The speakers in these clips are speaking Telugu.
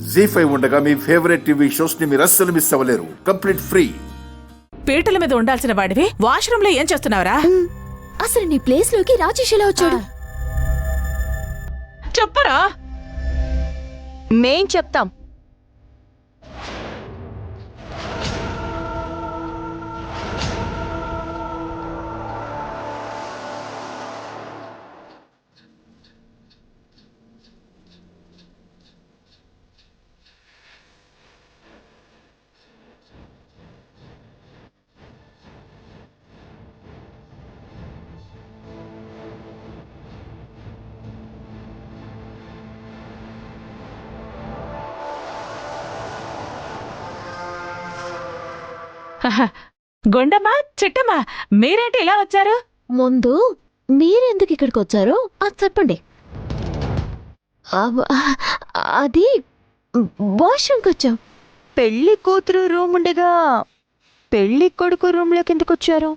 జీ5 ఉండగా మీ ఫేవరెట్ టీవీ షోస్ ని మీరు అస్సలు మిస్ అవ్వలేరు. Complete free. పీటల మీద ఉండాల్సిన వాడివి వాష్రూమ్ లో ఏం చేస్తున్నావురా? అసలు నీ ప్లేస్ లోకి రాజేష్ ఎలా వచ్చాడు? చెప్పరా? మేం చెప్తాం. గుండమ్మా, చిట్టమ్మా, మీరేంటి ఇలా వచ్చారు? ముందు మీరెందుకు ఇక్కడికి వచ్చారో అది చెప్పండి. అది వాష్రూమ్కి వచ్చాం. పెళ్లి కూతురు రూమ్ ఉండగా పెళ్లి కొడుకు రూమ్ లోకి ఎందుకు వచ్చారు?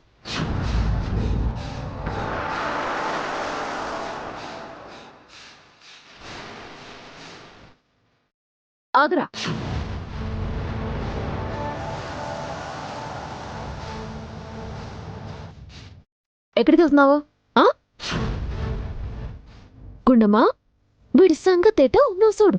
ఆగరా. ఎక్కడికి వెళ్తున్నావు? గుండమ్మా, వీడి సంగతేటో నువ్వు చూడు.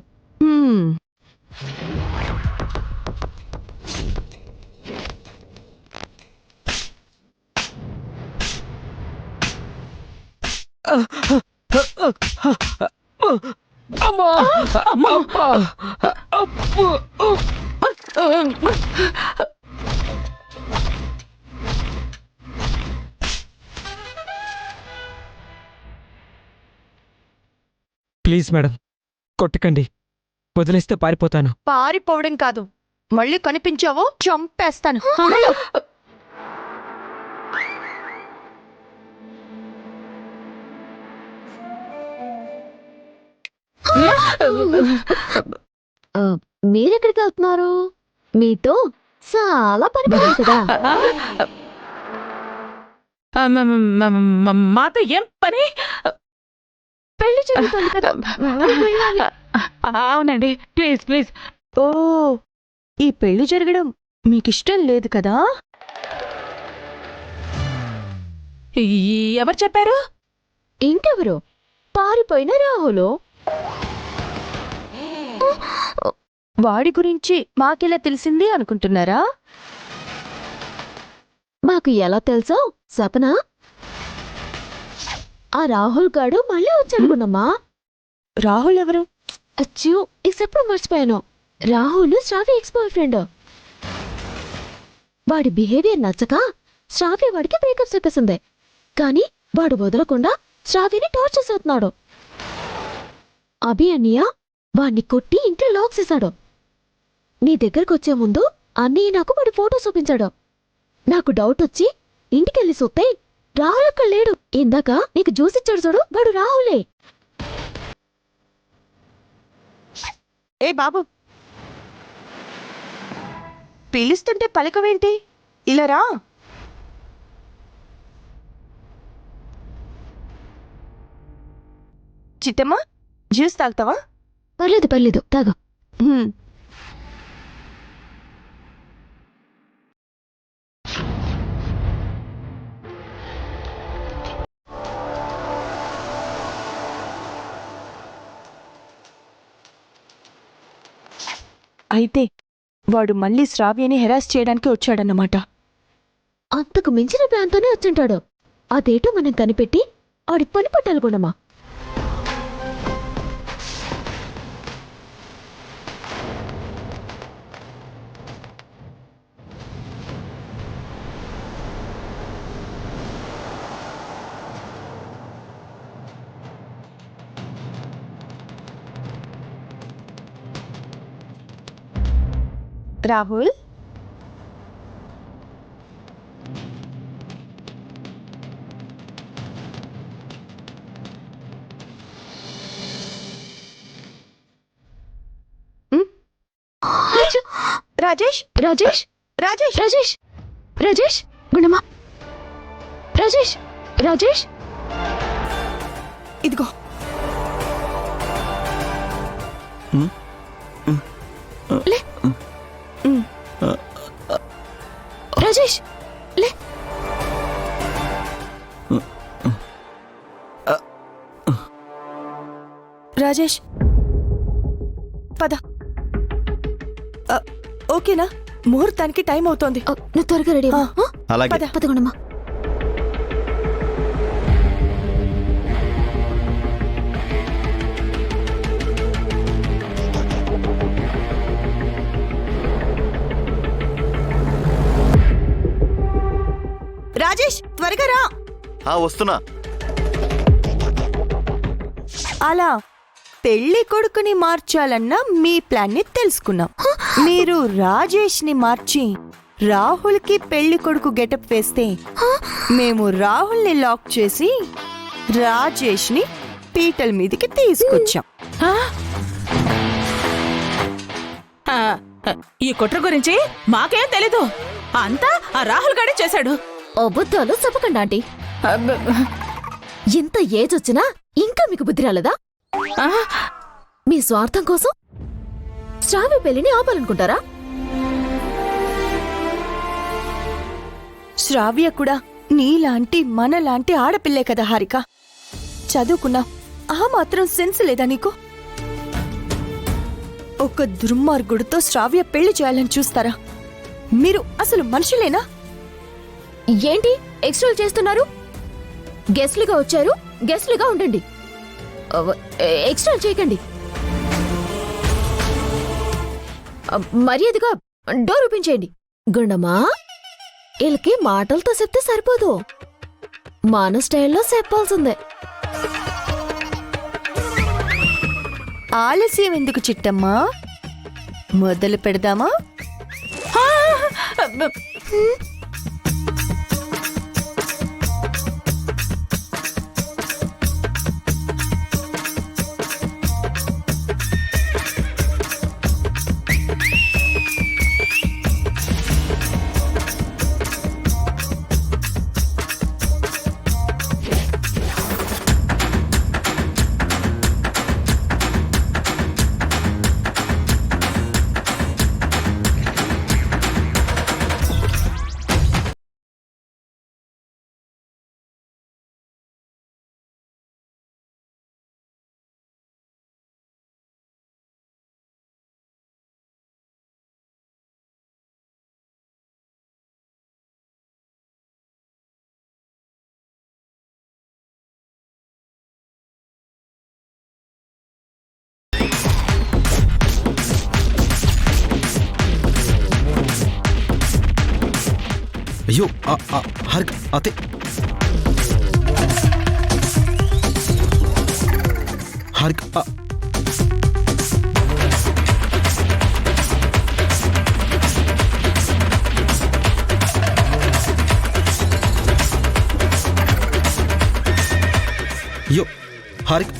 ప్లీజ్ మేడం, కొట్టకండి. వదిలేస్తే పారిపోతాను. పారిపోవడం కాదు, మళ్ళీ కనిపించావో చంపేస్తాను. మీరెక్కడికి వెళ్తున్నారు? మీతో చాలా పని పడింది కదా. మాతో ఏం పని? పెళ్లి జరుగుతుంది కదా. అవునండి, ప్లీజ్ ప్లీజ్. ఓ, ఈ పెళ్లి జరగడం మీకిష్టం లేదు కదా? ఎవరు చెప్పారు? ఇంకెవరు? పారిపోయిన రాహులు. వాడి గురించి మాకెలా తెలిసింది అనుకుంటున్నారా? మాకు ఎలా తెలుసో సపనా? ఆ రాహుల్ గాడు మళ్ళీ వచ్చాడుకున్నమ్మా. రాహుల్ ఎవరు? అచ్చు, ఎప్పుడు మర్చిపోయాను. రాహుల్ శ్రావ్య ఎక్స్ బాయ్ ఫ్రెండ్. వాడి బిహేవియర్ నచ్చక శ్రావ్య వాడికి బ్రేకప్ చెప్పేసింది. కానీ వాడు వదలకుండా శ్రావ్యని టార్చర్ చేస్తున్నాడు. అభి అన్నయ్య వాణ్ణి కొట్టి ఇంట్లో లాక్ చేశాడు. నీ దగ్గరకు వచ్చే ముందు అన్నయ్య నాకు వాడి ఫోటో చూపించాడు. నాకు డౌట్ వచ్చి ఇంటికెళ్ళి చూస్తే రాహుల్ అక్కడ లేడు. ఇందాక నీకు జ్యూస్ ఇచ్చాడు చూడు, వాడు రాహులే. ఏ బాబు, పిలుస్తుంటే పలకవేంటి? ఇలా రా. చిట్టమ్మా, జ్యూస్ తాగుతావా? పర్లేదు పర్లేదు, తాగు. అయితే వాడు మళ్ళీ శ్రావ్యని హెరాస్ చేయడానికి వచ్చాడన్నమాట. అంతకు మించిన ప్లాన్తోనే వచ్చుంటాడు. అదేటో మనం కనిపెట్టి ఆడి పని పట్టాలనుకున్నామా. రాహుల్, రాజేష్ రాజేష్ రాజేష్ రాజేష్ రాజేష్ గుణమా. రాజేష్ రాజేష్ ఇదిగో. లే రాజేష్ లే. రాజేష్ పద. ఓకేనా? ముహూర్తానికి టైం అవుతోంది. నువ్వు త్వరగా రెడీ అలాగే. పద. పదకొండమ్మా. రాజేష్ త్వరగా రా. వస్తున్నా. అలా పెళ్లి కొడుకుని మార్చాలన్న మీ ప్లాన్ ని తెలుసుకున్నాం. మీరు రాజేష్ ని మార్చి రాహుల్ కి పెళ్లి కొడుకు గెటప్ వేస్తే మేము రాహుల్ ని లాక్ చేసి రాజేష్ ని పీటల మీదకి తీసుకొచ్చాం. ఆ? ఆ, ఈ కుట్ర గురించి మాకేం తెలీదు. అంతా ఆ రాహుల్ గాడే చేశాడు. అబద్ధాలు చెప్పకండి ఆంటీ. ఎంత ఏజ్ వచ్చినా ఇంకా మీకు బుద్ధి రాలేదా? ఆ, మీ స్వార్థం కోసం శ్రావ్య పెళ్లిని ఆపాలనుకుంటారా? శ్రావ్య కూడా నీలాంటి మనలాంటి ఆడపిల్లే కదా హారిక. చదువుకున్నా ఆ మాత్రం సెన్స్ లేదా నీకు? ఒక దుర్మార్గుడితో శ్రావ్య పెళ్లి చేయాలని చూస్తారా? మీరు అసలు మనుషులేనా? ఏంటి ఎక్స్ట్రాలు చేస్తున్నారు? గెస్ట్లుగా వచ్చారు, గెస్ట్లుగా ఉండండి. ఎక్స్ట్రా చేయకండి. మర్యాదగా డోర్ ఓపెన్ చేయండి. గుండమ్మా, వీళ్ళకి మాటలతో చెప్తే సరిపోదు, మన స్టైల్లో చెప్పాల్సిందే. ఆలస్యం ఎందుకు చిట్టమ్మా? మొదలు పెడదామా? అయ్యో హారిక అతే. హారిక అయ్యో హారిక.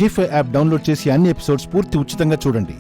జీ5 యాప్ డౌన్లోడ్ చేసి అన్ని ఎపిసోడ్స్ పూర్తి ఉచితంగా చూడండి.